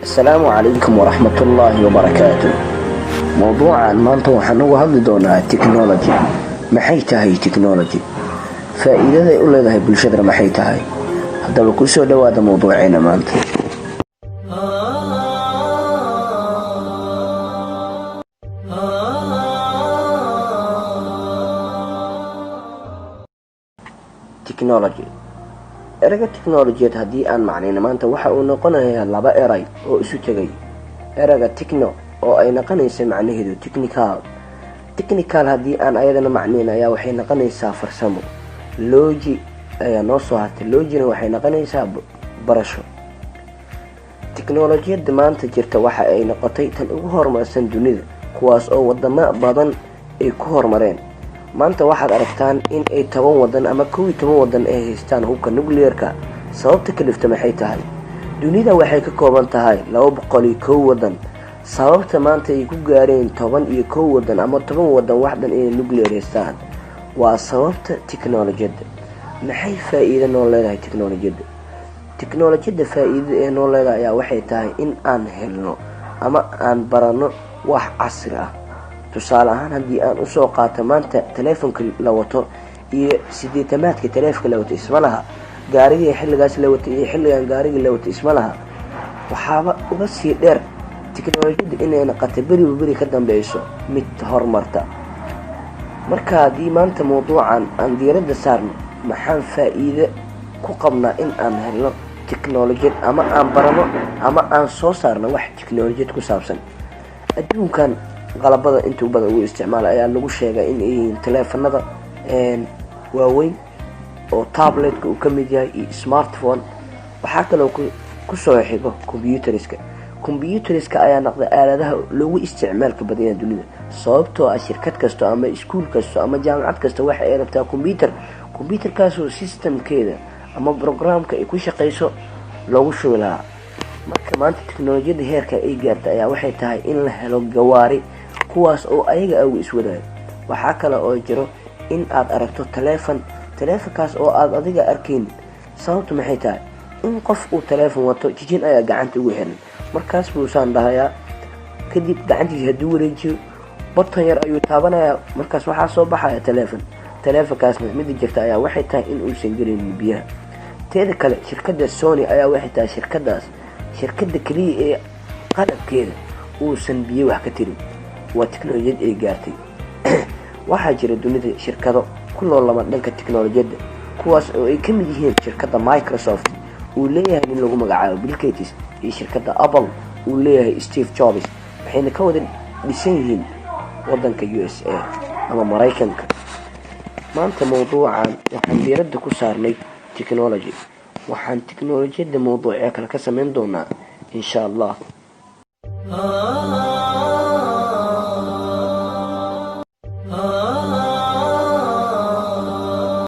السلام عليكم ورحمة الله وبركاته. موضوعا maanta waxaan uga hadli doonaa technology. maxay tahay technology? faa'iidada ay u leedahay bulshada maxay tahay? haddaba ku soo dhawaada mowduuceena maanta. technology erayga technology haddii aan macnayna maanta waxa uu noqonayaa laba eray oo isu tagay. erayga techno oo ay noqonaysa macnaheedu technical haddii aan ayadana macnayna ayaa waxay noqonaysaa farsamo. logi ayaa noo soo hartay. logina waxay noqonaysaa barasho. teknolojiyada maanta jirta waxa ay noqotay tan ugu horumarsan dunida, kuwaas oo wadamo badan ay ku horumareen. maanta waxaad aragtaan in ay 10 wadan ama 11 wadan ay haystaan hubka nuclear-ka. sababta kalifta maxay tahay? dunida waxay ka kooban tahay 201 wadan. sababta maanta ay ku gaareen 11 wadan ama 10 wadan waxdan inay nuclear haystaan waa sababta teknolojiyada. maxay faa'iido noo leedahay teknolojiyada? teknolojiyada faa'iidada ee noo leedahay ayaa waxay tahay in aan helno ama aan barano wax casri ah. tusaale ahaan haddii aan usoo qaato maanta teleefonka la wato iyo 80aadka teleefonka la wato isma laha. gaariga xilligaas la wato iyo xilligan gaariga la wato isma laha. waxaaba uga sii dheer teknolojiyada inay noqoto beri ka dambayso mid horumarta. marka haddii maanta mowduucan aan diiradda saarno, maxaan faa'iido ku qabnaa in aan helno teknolojiyad ama aan barano ama aan soo saarno wax teknolojiyad ku saabsan? adduunkan qalabada inta badan ugu isticmaala ayaa lagu sheegay in ay yihiin teleefanada waaweyn oo tabletka uu ka mid yahay iyo smartphone. waxaa kaloo ku soo xigo computeriska ayaa noqday aaladaha loogu isticmaalka badan yahay dunida. sababtoo ah shirkad kasto ama iskuul kasto ama jaamacad kasto waxa ay rabtaa computerkaasoo systemkeeda ama programka ay ku shaqeyso loogu shubi lahaa. marka maanta teknolojiyada heerka ay gaartay ayaa waxay tahay in la helo gawaari kuwaas oo ayaga ugu iswadaayo. waxaa kale oo jiro in aad aragto teleefonkaas oo aad adiga arkayn. sababtu maxay tahay? in qof uu teleefon wato jijin ayaa gacanta ugu xiran, markaas buu saan dhahayaa, kadib gacantiisa hadduu wareejiyo button yar ayuu taabanayaa, markaas waxaa soo baxaya teleefonkaasna midda jirta ayaa waxay tahay in uusan gelin biyaha. teeda kale shirkadda Sony ayaa waxay tahay shirkadda kaliya ee qalabkeeda uusan biyo wax ka tirin. waa teknolojiyad ay gaartay. waxaa jira dunida shirkado ku noolama dhanka teknolojiyada, kuwaas oo ay ka mid yihiin shirkadda Microsoft uu leeyahay nin lagu magacaabo Bill Gates iyo shirkadda Apple uu leeyahay Steve Jobs. waxayna ka wada dhisan yihiin wadanka USA ama Mareykanka. maanta mowduucan waxaan diiradda ku saarnay technology. waxaan teknolojiyada mowduuca kale ka sameyn doonaa insha Allah.